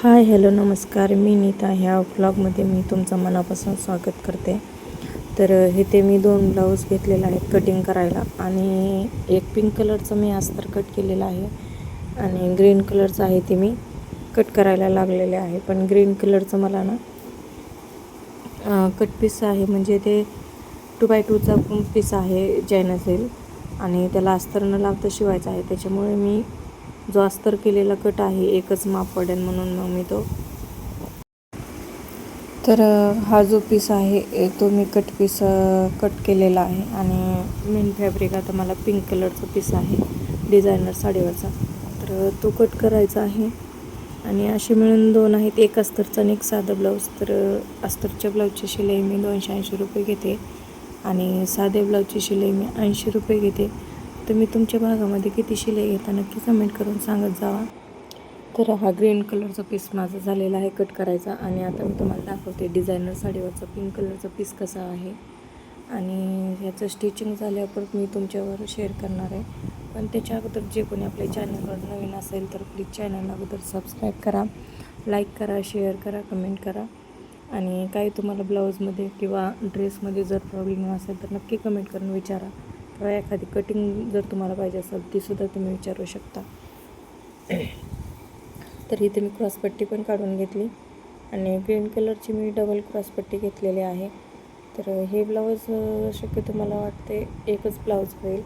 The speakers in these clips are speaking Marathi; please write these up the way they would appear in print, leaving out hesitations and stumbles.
हाय हॅलो नमस्कार, मी नीता. ह्या व्लॉगमध्ये मी तुमचं मनापासून स्वागत करते. तर इथे मी 2 ब्लाऊज घेतलेले आहेत कटिंग करायला आणि एक पिंक कलरचं मी अस्तर कट केलेलं आहे आणि ग्रीन कलरचं आहे ते मी कट करायला लागलेले आहे. पण ग्रीन कलरचं मला ना कट पीस आहे, म्हणजे ते 2x2चा पीस आहे जैन सेल आणि त्याला अस्तर न लावता शिवायचं आहे. त्याच्यामुळे मी जो अस्तर केलेला कट आहे एकच माप पडेल म्हणून मग मी तो हा जो पीस आहे तो मी कट पीस कट केलेला आहे आणि मेन फॅब्रिक आता मला पिंक कलरचा पीस आहे डिझायनर साडीवरचा, तर तो कट करायचा आहे. आणि असे मिळून 2 आहेत, एक अस्तरचा आणि एक साधा ब्लाऊज. तर अस्तरच्या ब्लाऊजची शिलाई मी 280 रुपये घेते आणि साध्या ब्लाऊजची शिलाई मी 80 रुपये घेते. तर मी तुमच्या भागामध्ये किती शिलाई घेता नक्की कमेंट करून सांगत जावा. तर हा ग्रीन कलरचा पीस माझा झालेला आहे कट करायचा आणि आता मी तुम्हाला दाखवते डिझायनर साडीवरचा पिंक कलरचा पीस कसा आहे. आणि ह्याचं स्टिचिंग झाल्यावर परत मी तुमच्यावर शेअर करणार आहे. पण त्याच्या अगोदर जे कोणी आपल्या चॅनलवर नवीन असेल तर प्लीज चॅनल अगोदर सबस्क्राईब करा, लाईक करा, शेअर करा, कमेंट करा. आणि काही तुम्हाला ब्लाऊजमध्ये किंवा ड्रेसमध्ये जर प्रॉब्लेम असेल तर नक्की कमेंट करून विचारा, किंवा एखादी कटिंग जर तुम्हाला पाहिजे असेल तीसुद्धा तुम्ही विचारू शकता. तर इथे मी क्रॉसपट्टी पण काढून घेतली आणि ग्रीन कलरची मी डबल क्रॉसपट्टी घेतलेली आहे. तर हे ब्लाऊज शक्यतो मला वाटते एकच ब्लाऊज होईल,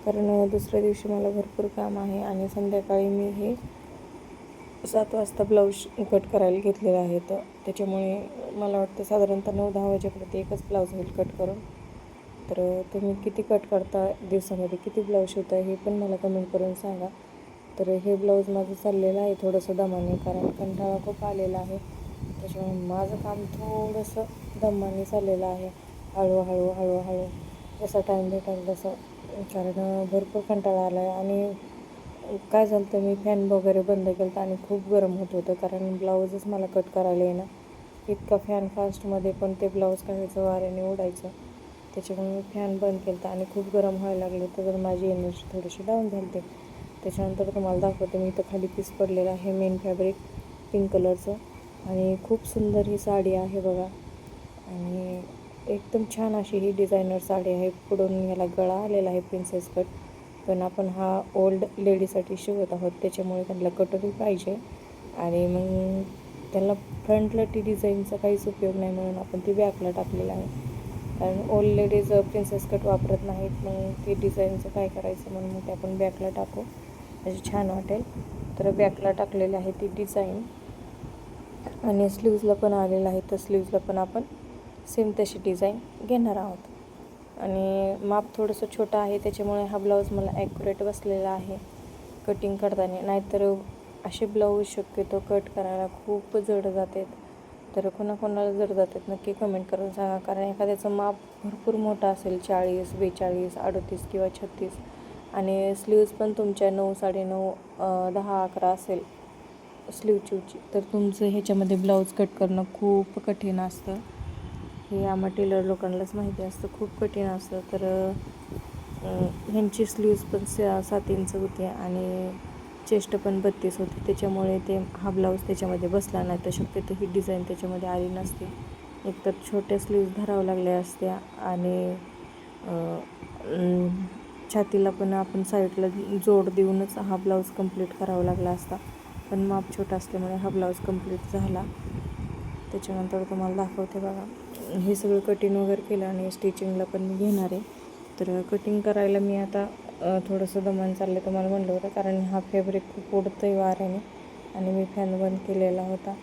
कारण दुसऱ्या दिवशी मला भरपूर काम आहे आणि संध्याकाळी मी हे 7 वाजता ब्लाऊज कट करायला घेतलेलं आहे. तर त्याच्यामुळे मला वाटतं साधारणतः 9-10 वाजेपर्यंत एकच ब्लाऊज होईल कट करून. तर तुम्ही किती कट करता दिवसामध्ये, किती ब्लाऊज शिवता हे पण मला कमेंट करून सांगा. तर हे ब्लाऊज माझं चाललेलं आहे थोडंसं दमाने, कारण कंटाळा खूप आलेला आहे. त्याच्यामुळे माझं काम थोडंसं दमाने चाललेलं आहे, हळूहळू हळूहळू जसा टाईम भेटेल तसं, कारण भरपूर कंटाळा आला आहे. आणि काय झालं तर मी फॅन वगैरे बंद केलं आणि खूप गरम होत होतं, कारण ब्लाऊजच मला कट करायला येणं इतका फॅन फास्टमध्ये, पण ते ब्लाऊज काढायचं वाऱ्याने उडायचं. त्याच्यामुळे मी फॅन बंद केलं आणि खूप गरम व्हायला लागले, तर माझी एनर्जी थोडीशी डाऊन झाली. त्याच्यानंतर तुम्हाला दाखवते मी इथं खाली पीस पडलेला आहे मेन फॅब्रिक पिंक कलरचं आणि खूप सुंदर ही साडी आहे बघा. आणि एकदम छान अशी ही डिझायनर साडी आहे. पुढून याला गळा आलेला आहे प्रिन्सेस कट, पण आपण हा ओल्ड लेडीसाठी शिवत आहोत त्याच्यामुळे त्यांना कटही पाहिजे आणि मग त्याला फ्रंटला टी डिझाईनचा काहीच उपयोग नाही म्हणून आपण ती बॅकला टाकलेलं आहे. कारण ओल्ड लेडीज प्रिन्सेस कट वापरत नाहीत, मग ती डिझाईनचं काय करायचं म्हणून मग ते आपण बॅकला टाकू, म्हणजे छान वाटेल. तर बॅकला टाकलेली आहे ती डिझाईन आणि स्लीव्जला पण आलेलं आहे, तर स्लीव्जला पण आपण सेम तशी डिझाईन घेणार आहोत. आणि माप थोडंसं छोटं आहे त्याच्यामुळे हा ब्लाऊज मला ॲक्युरेट बसलेला आहे कटिंग करताना. नाहीतर असे ब्लाऊज शक्यतो कट करायला खूप जड जातात. तर कोणाकोणाला जड जातात नक्की कमेंट करून सांगा, कारण एखाद्याचं माप भरपूर मोठं असेल 40, 42, 38 किंवा 36 आणि स्लीव्ज पण तुमच्या 9, 9.5, 10, 11 असेल स्लीवची, तर तुमचं ह्याच्यामध्ये ब्लाऊज कट करणं खूप कठीण असतं. हे आम्हा टेलर लोकांनाच माहिती असतं, खूप कठीण असतं. तर ह्यांची स्लीव्ज पण 7 इंच होते आणि चेस्ट पण 32 होते, त्याच्यामुळे हा ब्लाऊज त्याच्यामध्ये बसला नाही. तर शक्यतो ही डिझाईन त्याच्यामध्ये आली नसते. एकतर छोट्या स्लीव्ज धरावं लागल्या असत्या आणि छातीला पण आपण साईडला जोड देऊनच हा ब्लाऊज कंप्लीट करावा लागला असता, पण माप छोटा असल्यामुळे हा ब्लाऊज कंप्लीट झाला. त्याच्यानंतर तुम्हाला दाखवते बघा, हे सगळं कटिंग वगैरे केलं आणि स्टिचिंगला पण मी घेणार आहे. तर कटिंग करायला मी आता थोडंसं दमान चाललं तुम्हाला म्हणलं होतं, कारण हा फॅब्रिक खूप उडतं आहे वाऱ्याने आणि मी फॅन बंद केलेला होता.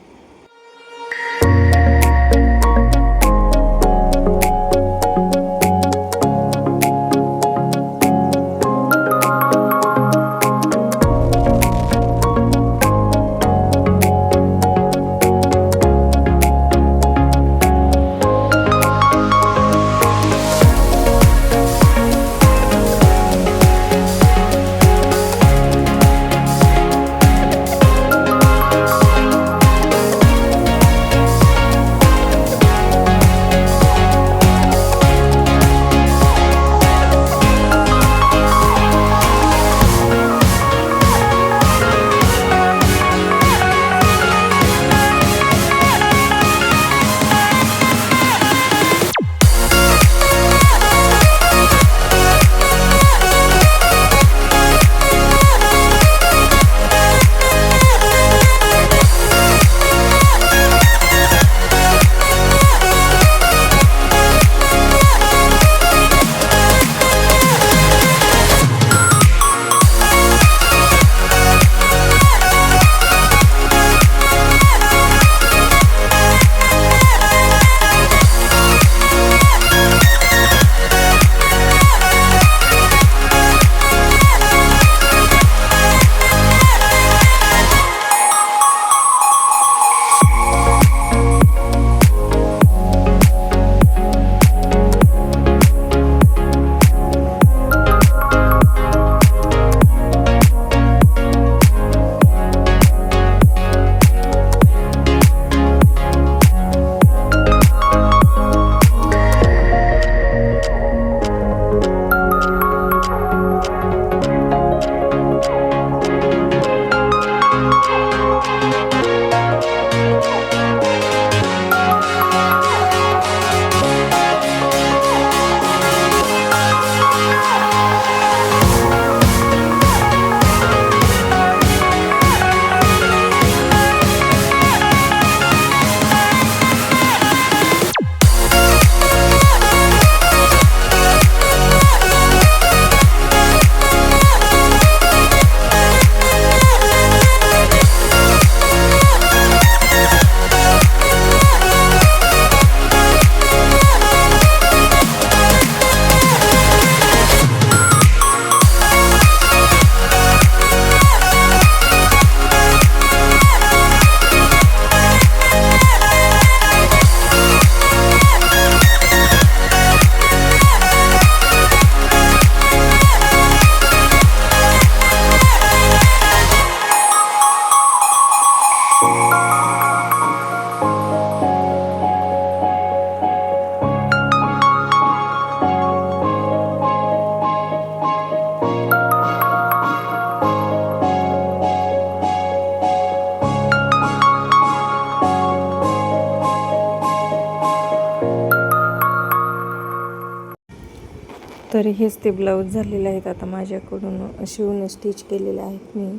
तर हेच ते ब्लाऊज झालेले आहेत आता माझ्याकडून शिवून स्टिच केलेले आहेत मी.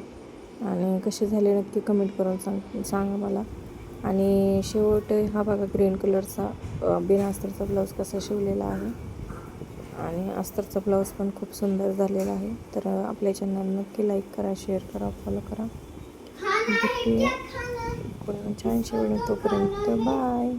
आणि कसे झाले नक्की कमेंट करून सांगा मला. आणि शेवट हा बघा ग्रीन कलरचा बिना अस्तरचा ब्लाऊज कसा शिवलेला आहे. आणि अस्तरचा ब्लाऊज पण खूप सुंदर झालेला आहे. तर आपल्या चॅनल नक्की लाईक करा, शेअर करा, फॉलो करा. भेटूया पुन्हा छान शिवणे. तोपर्यंत बाय.